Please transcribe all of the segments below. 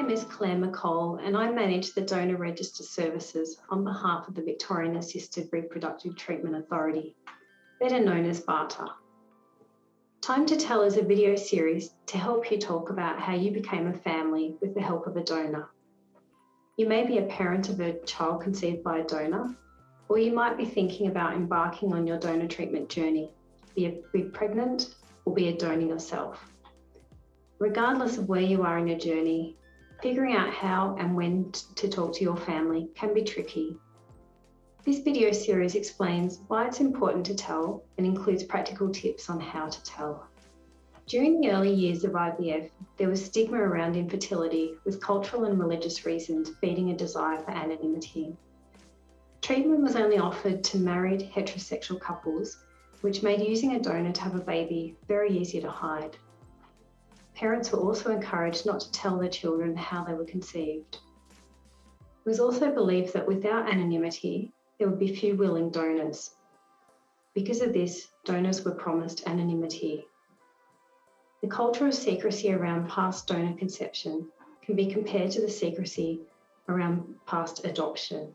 name is Claire McCole and I manage the Donor Register Services on behalf of the Victorian Assisted Reproductive Treatment Authority, better known as VARTA. Time to Tell is a video series to help you talk about how you became a family with the help of a donor. You may be a parent of a child conceived by a donor, or you might be thinking about embarking on your donor treatment journey, be pregnant or be a donor yourself. Regardless of where you are in your journey, figuring out how and when to talk to your family can be tricky. This video series explains why it's important to tell and includes practical tips on how to tell. During the early years of IVF, there was stigma around infertility, with cultural and religious reasons feeding a desire for anonymity. Treatment was only offered to married heterosexual couples, which made using a donor to have a baby very easy to hide. Parents were also encouraged not to tell their children how they were conceived. It was also believed that without anonymity, there would be few willing donors. Because of this, donors were promised anonymity. The culture of secrecy around past donor conception can be compared to the secrecy around past adoption.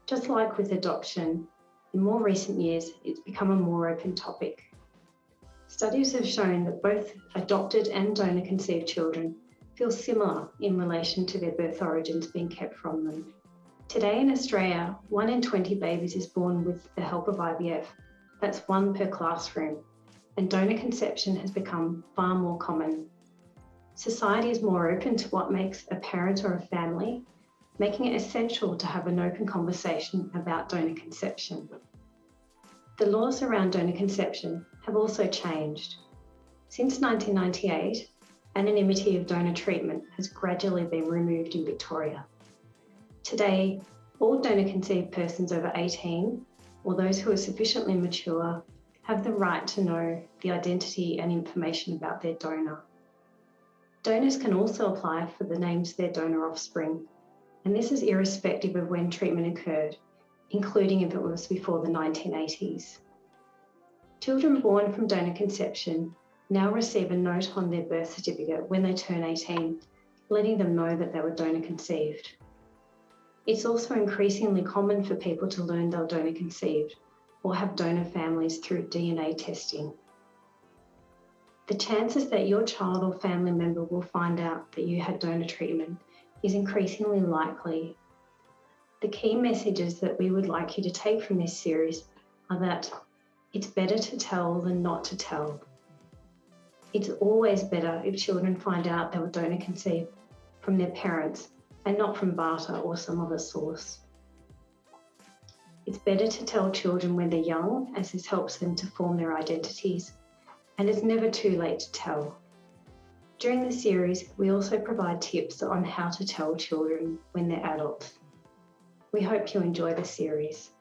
Just like with adoption, in more recent years, it's become a more open topic. Studies have shown that both adopted and donor-conceived children feel similar in relation to their birth origins being kept from them. Today in Australia, 1 in 20 babies is born with the help of IVF. That's 1 per classroom, and donor conception has become far more common. Society is more open to what makes a parent or a family, making it essential to have an open conversation about donor conception. The laws around donor conception have also changed. Since 1998, anonymity of donor treatment has gradually been removed in Victoria. Today, all donor-conceived persons over 18, or those who are sufficiently mature, have the right to know the identity and information about their donor. Donors can also apply for the names of their donor offspring, and this is irrespective of when treatment occurred, including if it was before the 1980s. Children born from donor conception now receive a note on their birth certificate when they turn 18, letting them know that they were donor conceived. It's also increasingly common for people to learn they're donor conceived or have donor families through DNA testing. The chances that your child or family member will find out that you had donor treatment is increasingly likely. The key messages that we would like you to take from this series are that it's better to tell than not to tell. It's always better if children find out they were donor conceived from their parents and not from VARTA or some other source. It's better to tell children when they're young, as this helps them to form their identities, and it's never too late to tell. During the series, we also provide tips on how to tell children when they're adults. We hope you enjoy the series.